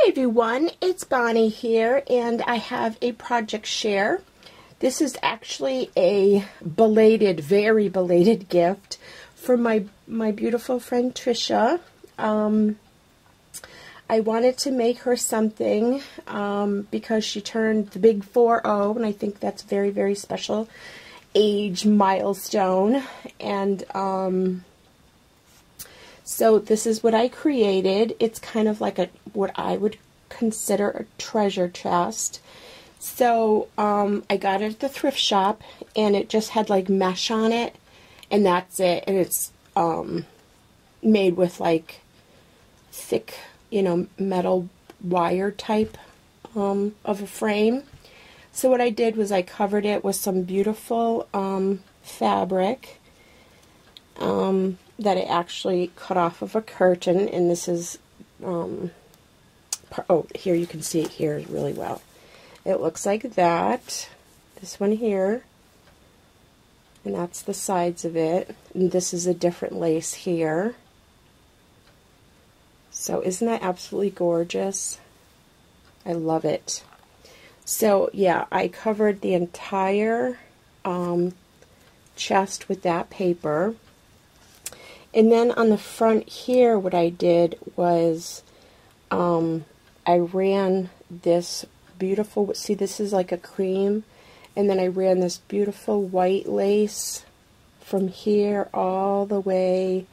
Hi everyone, it's Bonnie here, and I have a project share. This is actually a belated, very belated gift for my beautiful friend Tricia. I wanted to make her something because she turned the big 4-0, and I think that's a very, very special age milestone. And so this is what I created. It's kind of like what I would consider a treasure chest. So I got it at the thrift shop, and it just had like mesh on it, and that's it. And it's made with like thick, metal wire type of a frame. So what I did was I covered it with some beautiful fabric that I actually cut off of a curtain, and this is, here you can see it here really well. It looks like that, this one here, and that's the sides of it, and this is a different lace here. So isn't that absolutely gorgeous? I love it. So yeah, I covered the entire chest with that paper. And then on the front here, what I did was I ran this beautiful, see, this is like a cream, and then I ran this beautiful white lace from here all the way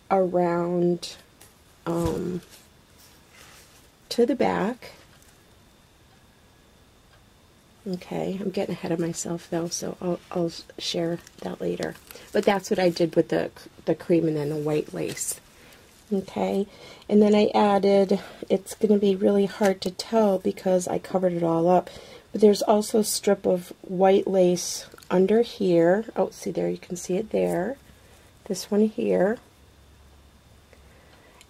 around to the back. Okay, I'm getting ahead of myself though, so I'll share that later. But that's what I did with the cream and then the white lace. Okay, and then I added, it's going to be really hard to tell because I covered it all up, but there's also a strip of white lace under here. Oh, see there, you can see it there. This one here.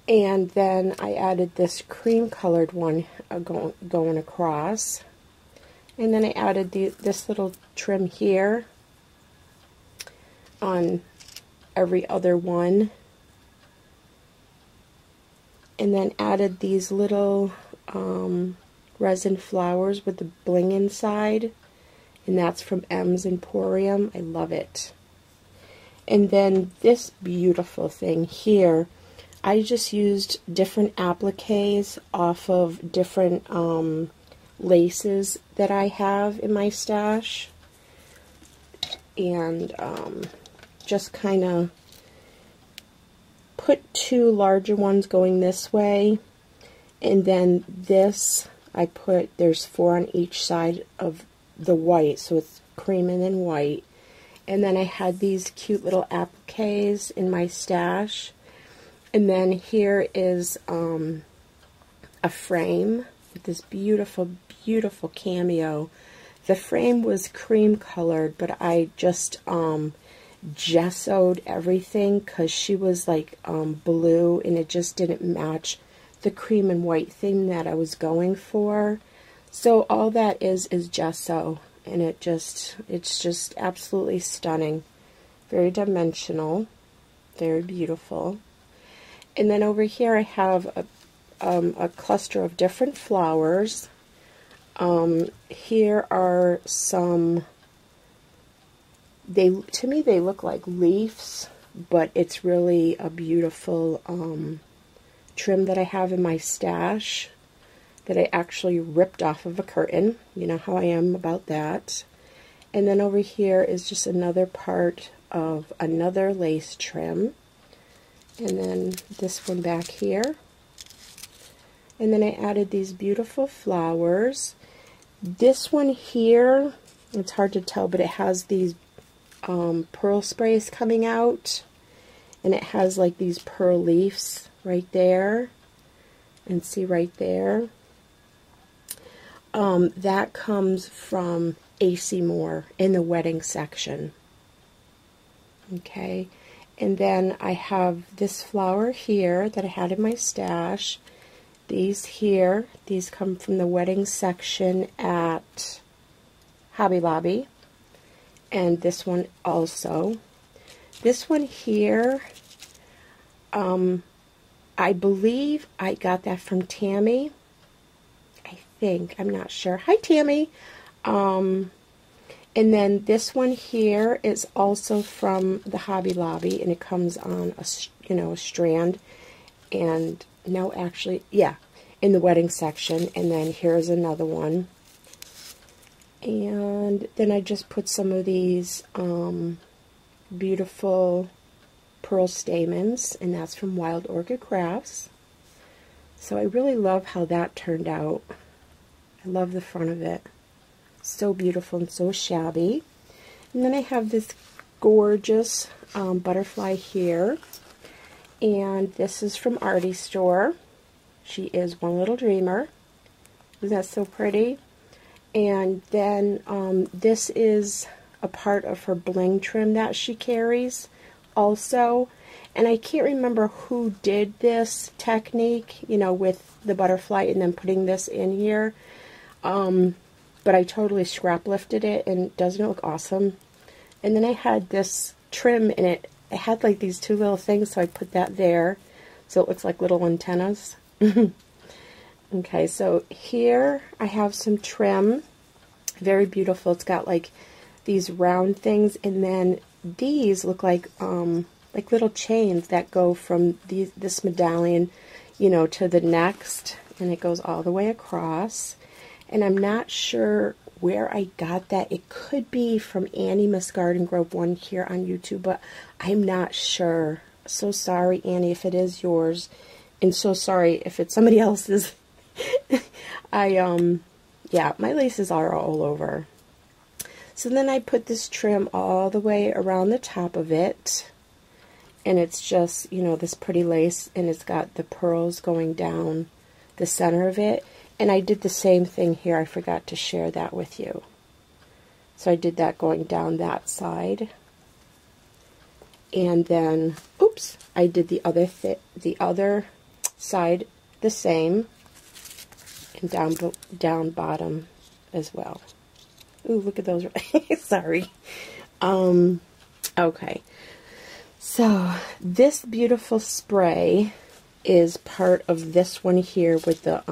And then I added this cream colored one going across. And then I added this little trim here on every other one. And then added these little resin flowers with the bling inside. And that's from M's Emporium. I love it. And then this beautiful thing here, I just used different appliques off of different laces that I have in my stash, and just kind of put two larger ones going this way, and then this I put, there's 4 on each side of the white, so it's cream and then white. And then I had these cute little appliques in my stash, and then here is a frame with this beautiful, beautiful cameo. The frame was cream colored, but I just gessoed everything because she was like blue, and it just didn't match the cream and white theme that I was going for. So all that is gesso, and it's just absolutely stunning. Very dimensional, very beautiful. And then over here I have a cluster of different flowers. Here are some, to me they look like leaves, but it's really a beautiful trim that I have in my stash that I actually ripped off of a curtain. You know how I am about that. And then over here is just another part of another lace trim. And then this one back here. And then I added these beautiful flowers. This one here, it's hard to tell, but it has these pearl sprays coming out. And it has like these pearl leaves right there. And see right there. That comes from AC Moore in the wedding section. Okay. And then I have this flower here that I had in my stash. These here, these come from the wedding section at Hobby Lobby. And this one also. This one here, I believe I got that from Tammy. I think. I'm not sure. Hi, Tammy. And then this one here is also from the Hobby Lobby, and it comes on a, a strand. And no, actually, yeah, in the wedding section. And then here's another one. And then I just put some of these beautiful pearl stamens, and that's from Wild Orchid Crafts. So I really love how that turned out. I love the front of it. So beautiful and so shabby. And then I have this gorgeous butterfly here. And this is from Artie's store. She is One Little Dreamer. Isn't that so pretty? And then this is a part of her bling trim that she carries also. And I can't remember who did this technique, with the butterfly and then putting this in here. But I totally scrap lifted it, and doesn't it look awesome? And then I had this trim in it. It had like these two little things, so I put that there. So it looks like little antennas. Okay, so here I have some trim. Very beautiful. It's got like these round things, and then these look like little chains that go from this medallion, to the next, and it goes all the way across. And I'm not sure where I got that. It could be from Annie Miss Garden Grove one here on YouTube, but I'm not sure. So sorry, Annie, if it is yours, and so sorry if it's somebody else's. Yeah, my laces are all over. So then I put this trim all the way around the top of it, and it's just, this pretty lace, and it's got the pearls going down the center of it. And I did the same thing here. I forgot to share that with you. So I did that going down that side. And then, oops, I did the other side the same, and down bottom as well. Ooh, look at those. Sorry. Okay. So this beautiful spray is part of this one here with the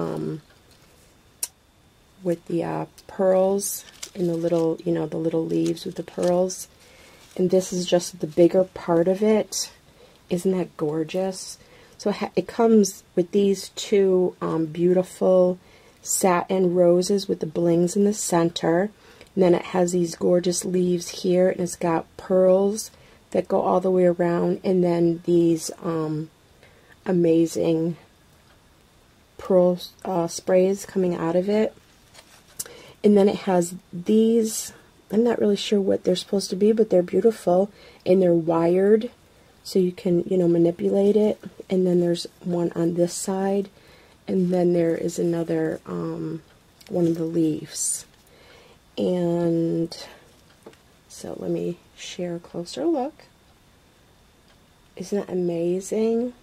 pearls and the little, the little leaves with the pearls. And this is just the bigger part of it. Isn't that gorgeous? So it comes with these two beautiful satin roses with the blings in the center. And then it has these gorgeous leaves here, and it's got pearls that go all the way around, and then these amazing pearl sprays coming out of it. And then it has these, I'm not really sure what they're supposed to be, but they're beautiful, and they're wired, so you can, manipulate it. And then there's one on this side, and then there is another one of the leaves. And so let me share a closer look. Isn't that amazing?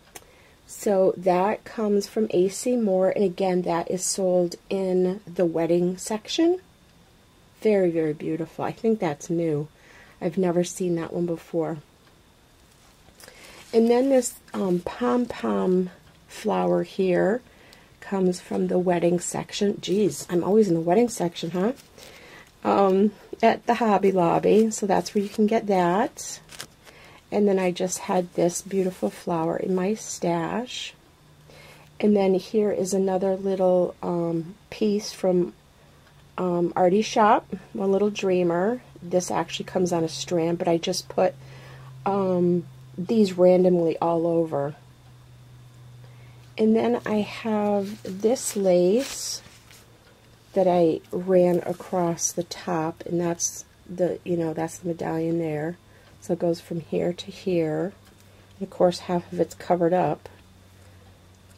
So that comes from AC Moore, and again, that is sold in the wedding section. Very, very beautiful. I think that's new. I've never seen that one before. And then this pom-pom flower here comes from the wedding section. Geez, I'm always in the wedding section, huh? At the Hobby Lobby, so that's where you can get that. And then I just had this beautiful flower in my stash. And then here is another little piece from Artie's shop, One Little Dreamer. This actually comes on a strand, but I just put these randomly all over. And then I have this lace that I ran across the top, and that's the, that's the medallion there. So it goes from here to here. And of course, half of it's covered up.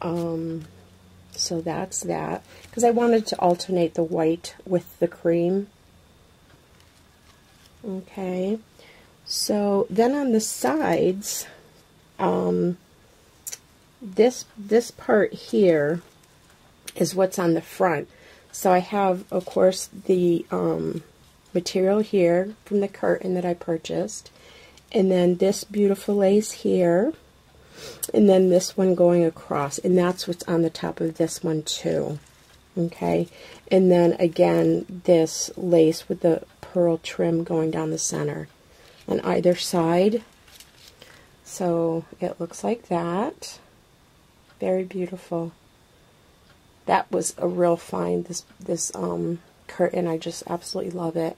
So that's that. Because I wanted to alternate the white with the cream. Okay. So then on the sides, this part here is what's on the front. So I have, of course, the material here from the curtain that I purchased, and then this beautiful lace here, and then this one going across, and that's what's on the top of this one too. Okay, and then again this lace with the pearl trim going down the center on either side. So it looks like that. Very beautiful. That was a real find, this curtain. I just absolutely love it.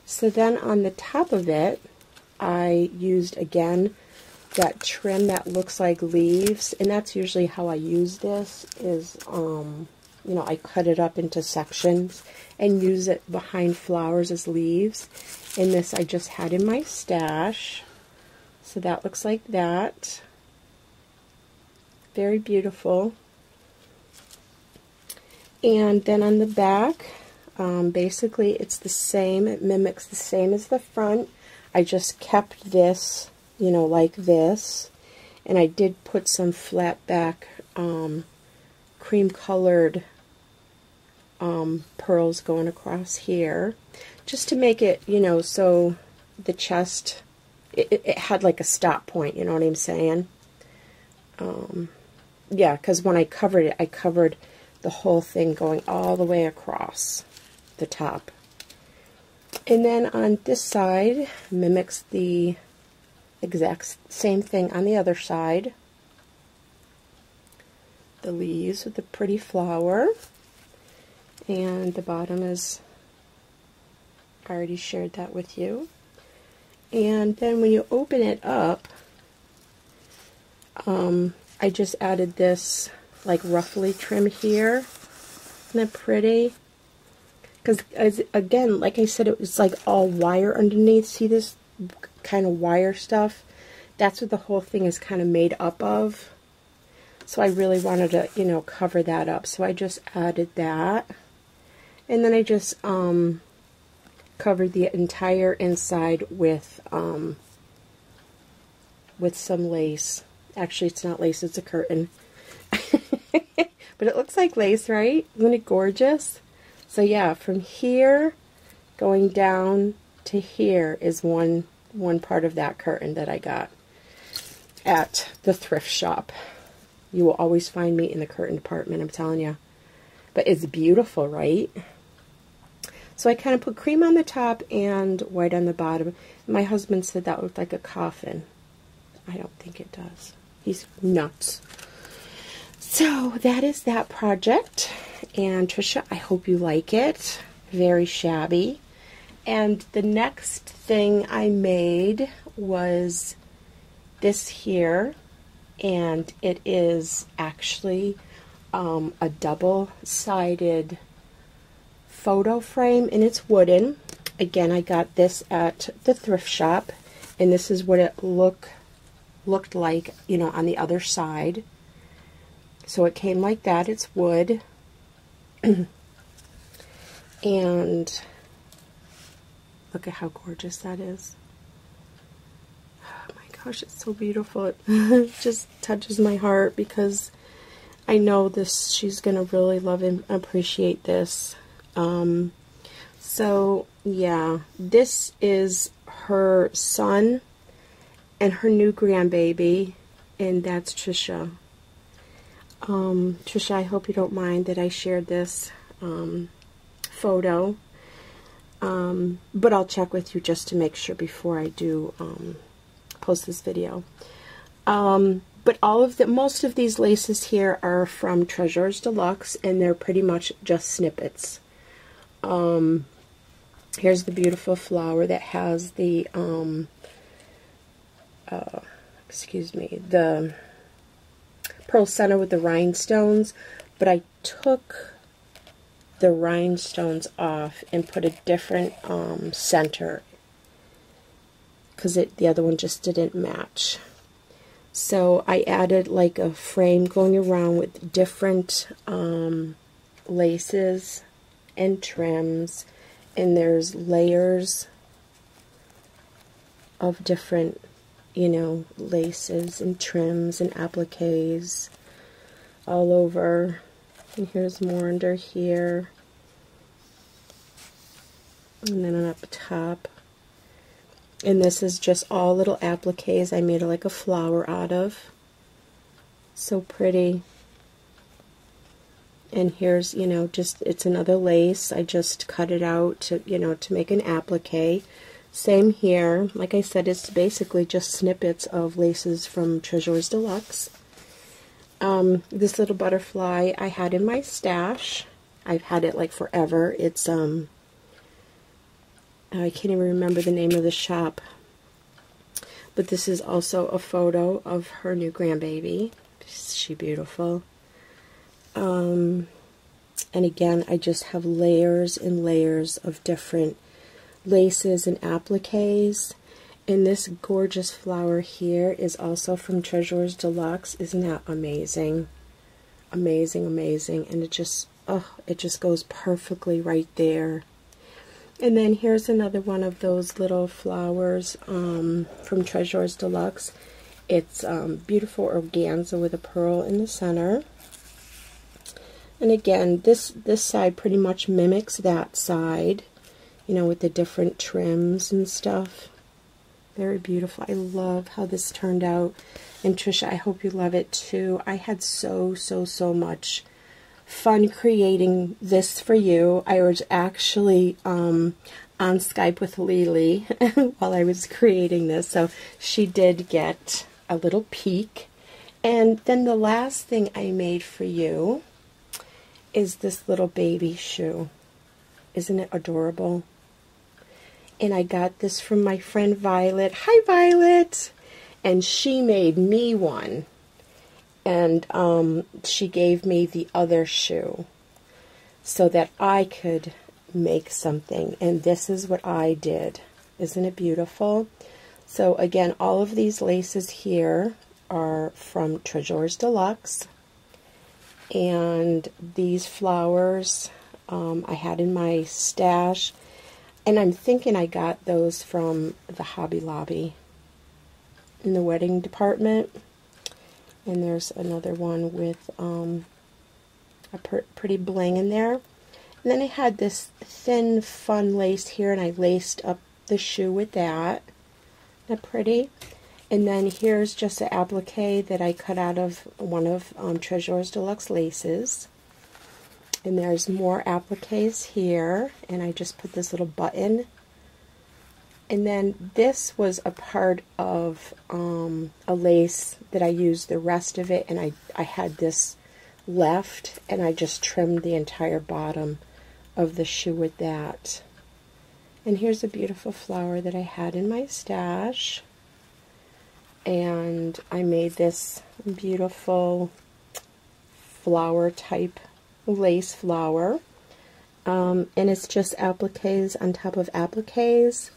So then on the top of it, I used again that trim that looks like leaves, and that's usually how I use this, is you know, I cut it up into sections and use it behind flowers as leaves. And this I just had in my stash. So that looks like that. Very beautiful. And then on the back, basically it's the same. It mimics the same as the front. I just kept this, you know, like this. And I did put some flat back cream colored pearls going across here, just to make it, you know, so the chest, it had like a stop point, you know what I'm saying? Yeah, because when I covered it, I covered the whole thing going all the way across the top. And then on this side, mimics the exact same thing on the other side. The leaves with the pretty flower. And the bottom is, I already shared that with you. And then when you open it up, I just added this like ruffly trim here. Isn't that pretty? Because again, like I said, it was like all wire underneath. See this kind of wire stuff? That's what the whole thing is kind of made up of. So I really wanted to, you know, cover that up. So I just added that. And then I just covered the entire inside with some lace. Actually, it's not lace, it's a curtain. But it looks like lace, right? Isn't it gorgeous? So yeah, from here going down to here is one part of that curtain that I got at the thrift shop. You will always find me in the curtain department, I'm telling you. But it's beautiful, right? So I kind of put cream on the top and white on the bottom. My husband said that looked like a coffin. I don't think it does. He's nuts. So that is that project. And Tricia, I hope you like it. Very shabby. And the next thing I made was this here. And it is actually a double-sided photo frame, and it's wooden. Again, I got this at the thrift shop, and this is what it looked like, you know, on the other side. So it came like that. It's wood. And look at how gorgeous that is. Oh my gosh, it's so beautiful. It just touches my heart because I know this, she's gonna really love and appreciate this. So yeah, this is her son and her new grandbaby, and that's Tricia. Tricia, I hope you don't mind that I shared this photo, but I'll check with you just to make sure before I do post this video. But most of these laces here are from Treasures Deluxe, and they're pretty much just snippets. Here's the beautiful flower that has the, the pearl center with the rhinestones, but I took the rhinestones off and put a different center because the other one just didn't match. So I added like a frame going around with different laces and trims, and there's layers of different, you know, laces and trims and appliques all over. And here's more under here, and then up top. And this is just all little appliques I made like a flower out of. So pretty. And here's, you know, just, it's another lace. I just cut it out to, you know, to make an applique. Same here. Like I said, it's basically just snippets of laces from Treasures Deluxe. This little butterfly I had in my stash. I've had it like forever. It's, I can't even remember the name of the shop. But this is also a photo of her new grandbaby. Is she beautiful? And again, I just have layers and layers of different laces and appliques. And this gorgeous flower here is also from Treasures Deluxe. Isn't that amazing? Amazing, amazing. And it just, oh, it just goes perfectly right there. And then here's another one of those little flowers from Treasures Deluxe. It's beautiful organza with a pearl in the center. And again, this side pretty much mimics that side, you know, with the different trims and stuff. Very beautiful. I love how this turned out. And Tricia, I hope you love it too. I had so much fun creating this for you. I was actually on Skype with Lily while I was creating this, so she did get a little peek. And then the last thing I made for you is this little baby shoe. Isn't it adorable? And I got this from my friend Violet. Hi, Violet! And she made me one. And she gave me the other shoe so that I could make something. And this is what I did. Isn't it beautiful? So again, all of these laces here are from Treasures Deluxe. And these flowers I had in my stash. And I'm thinking I got those from the Hobby Lobby in the wedding department. And there's another one with a pretty bling in there. And then I had this thin, fun lace here, and I laced up the shoe with that. Isn't that pretty? And then here's just an applique that I cut out of one of Treasures Deluxe laces. And there's more appliques here, and I just put this little button. And then this was a part of a lace that I used the rest of it, and I had this left, and I just trimmed the entire bottom of the shoe with that. And here's a beautiful flower that I had in my stash. And I made this beautiful flower type lace flower. And it's just appliques on top of appliques.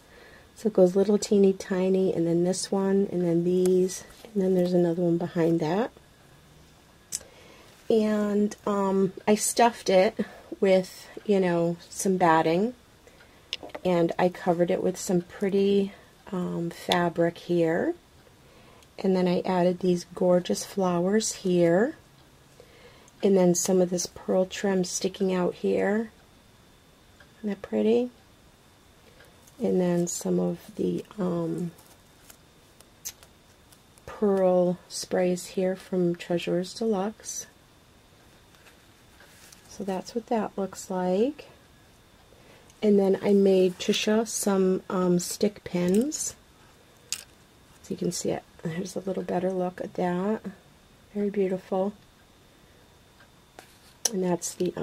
So it goes little teeny tiny, and then this one, and then these, and then there's another one behind that. And I stuffed it with, you know, some batting, and I covered it with some pretty fabric here. And then I added these gorgeous flowers here, and then some of this pearl trim sticking out here. Isn't that pretty? And then some of the pearl sprays here from Treasures Deluxe. So that's what that looks like. And then I made Tricia some stick pins. So you can see it. There's a little better look at that. Very beautiful. And that's the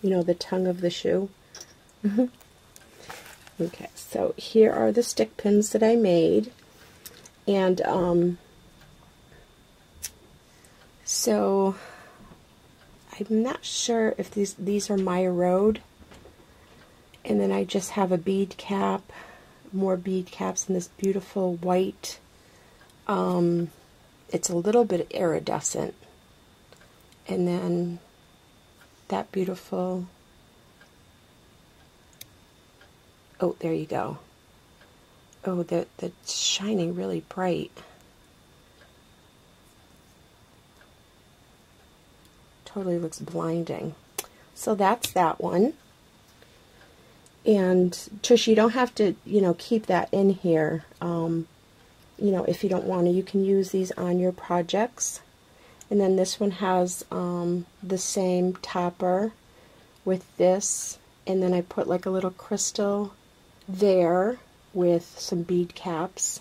you know, the tongue of the shoe. Okay, so here are the stick pins that I made. And so I'm not sure if these are Maya Road. And then I just have a bead cap, more bead caps, and this beautiful white. It's a little bit iridescent. And then that beautiful, oh, there you go. Oh, that's shining really bright. Totally looks blinding. So that's that one. And Trish, you don't have to, you know, keep that in here. You know, if you don't want to, you can use these on your projects. And then this one has the same topper with this, and then I put like a little crystal there with some bead caps,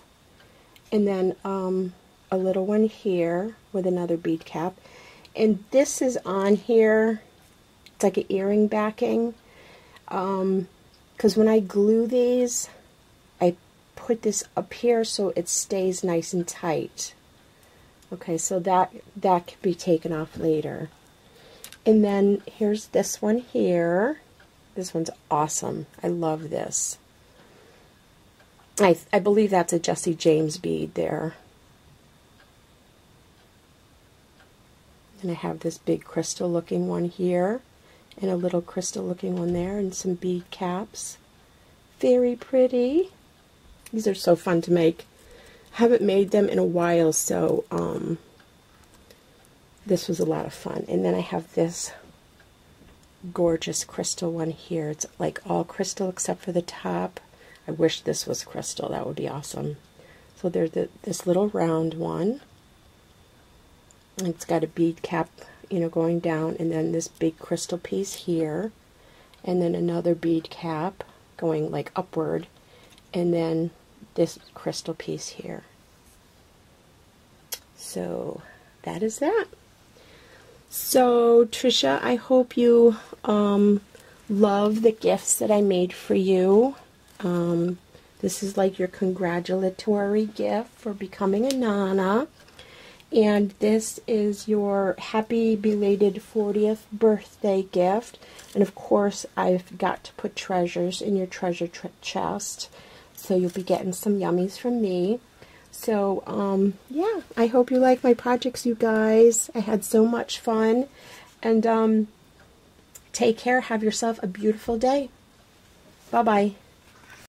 and then a little one here with another bead cap. And this is on here, it's like an earring backing, because when I glue these, I put this up here so it stays nice and tight. Okay, so that can be taken off later. And then here's this one here. This one's awesome. I love this. I believe that's a Jesse James bead there. And I have this big crystal looking one here, and a little crystal looking one there, and some bead caps. Very pretty. These are so fun to make. Haven't made them in a while, so this was a lot of fun. And then I have this gorgeous crystal one here. It's like all crystal except for the top. I wish this was crystal. That would be awesome. So there's this little round one. And it's got a bead cap, you know, going down, and then this big crystal piece here, and then another bead cap going like upward, and then this crystal piece here. So that is that. So Tricia, I hope you love the gifts that I made for you. This is like your congratulatory gift for becoming a Nana. And this is your happy belated 40th birthday gift. And of course, I've got to put treasures in your treasure chest. So you'll be getting some yummies from me. So, yeah, I hope you like my projects, you guys. I had so much fun. And take care. Have yourself a beautiful day. Bye-bye.